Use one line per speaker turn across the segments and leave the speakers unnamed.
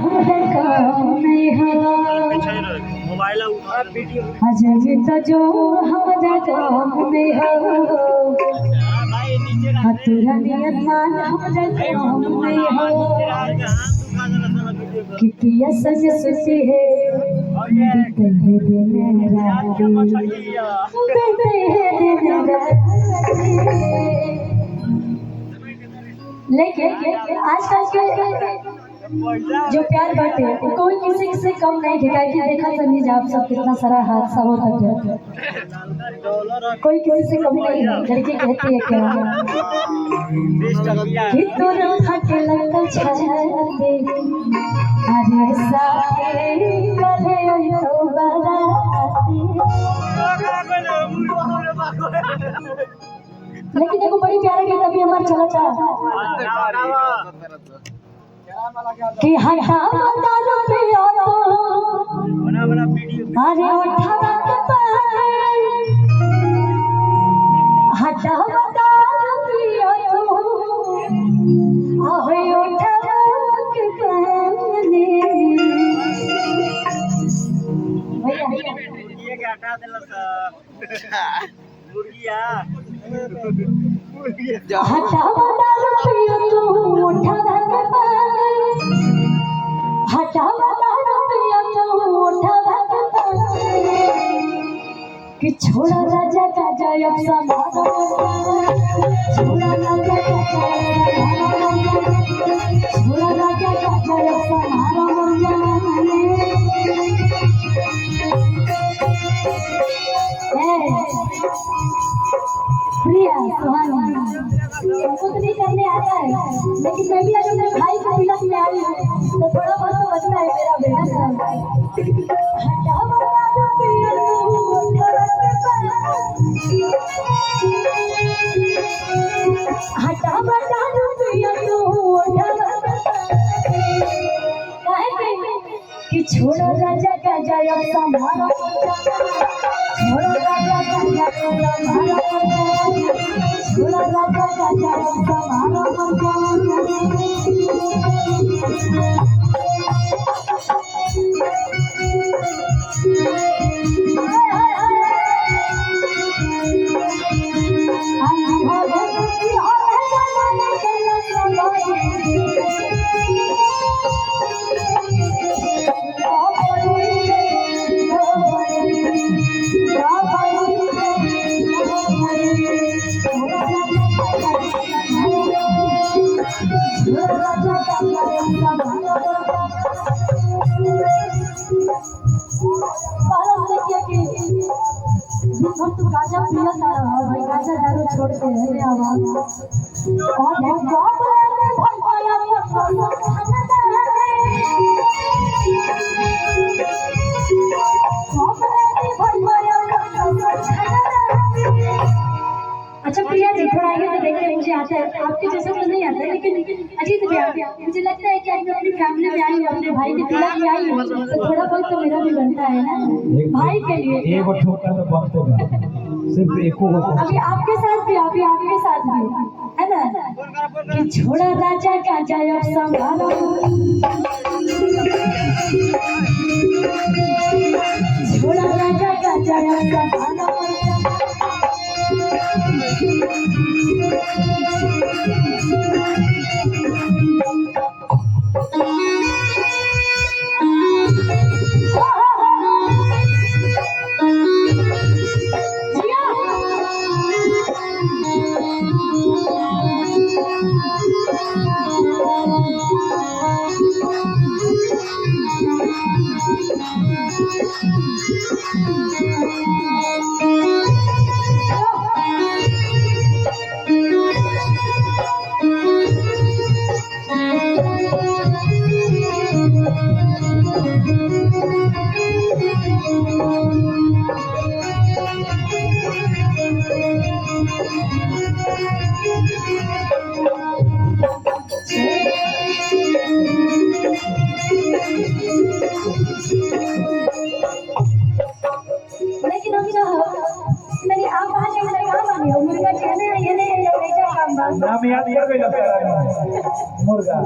हमरा काम नहीं हो अजय तो जो हमरा काम नहीं हो हतुरा नियत मान हमरा काम नहीं हो कि पिया सज सुसी है देते हैं दिन राती देते हैं दिन राती। लेकिन आजकल के जो प्यार बाटे कोई किसी से कम नहीं दिखा कि देखा समझ आप सब कितना सारा हादसा होता है कोई किसी से कम नहीं है। लड़की कहती है क्या कि तोरा फटे लगता छाते अरे सारे कले तो बराती। लेकिन देखो बड़ी प्यारी गीत अभी हमारा चला था कि हटा बता रुपया तो अरे उठा के पाए हटा बता रुपया तो आए उठा के पाए भैया ये क्या हटा देला सा मुर्गिया हटा बता रुपया तो उठा के पाए हटा बता रुपया तो उठा के पाए कि छोड़ा राजा का जय समारो छोड़ा राजा का छोड़ा राजा का जय समारो प्रिया सुहानी हमको तो नहीं करने आता है लेकिन मैं भी अगर मेरे भाई को तिलक में आई हूँ तो थोड़ा बहुत तो बचना है मेरा बेटा हटा बता रुपया हटा बता रुपया कि छोड़ो राजा का जय संभालो छोड़ो राजा का जय संभालो छोड़ो राजा का जय संभालो गाजा पिया भाई गाजा दारू छोड़ के है आवाज और अच्छा प्रिया जी थोड़ा आगे तो देखिए मुझे आता है आपके जैसा तो नहीं आता लेकिन अजीत भैया मुझे लगता है कि आज मैं अपनी फैमिली में आई हूँ अपने भाई के तिलक में आई हूँ तो थोड़ा बहुत तो मेरा भी बनता है ना भाई के लिए
एक ठोका तो बनते सिर्फ एको
अभी आपके साथ भी है ना कि छोड़ा राजा का जय संभालो छोड़ा राजा का जय संभालो
नाम याद कर मुर्गा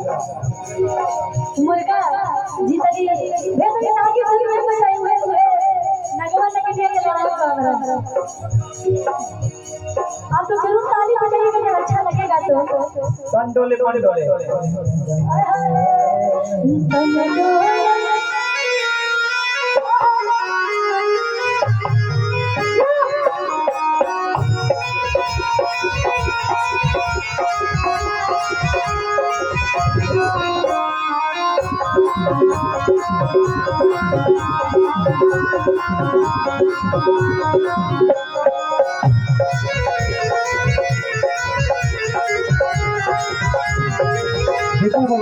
मुर्गा जीता जी वे तो नागी फिल्म में बजाई हुए नगवा लेके के लड़ाई का आप तो जरूर ताली बजाइएगा जब अच्छा लगेगा तो
पंडोले पंडोले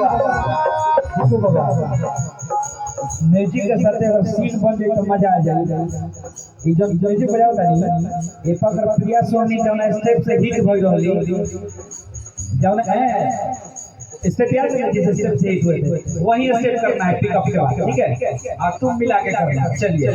देखो बाबा म्यूजिक के साथ अगर सीन बन जाए तो मजा आ जाए। ये जब म्यूजिक बजाओ तानी ये पर प्रिया सोनी जौन स्टेप से हिट भई रहली जौन स्टेप याद है जिस स्टेप से हिट हुए थे वही स्टेप करना है पिकअप के बाद, ठीक है? और तुम मिला के करना। चलिए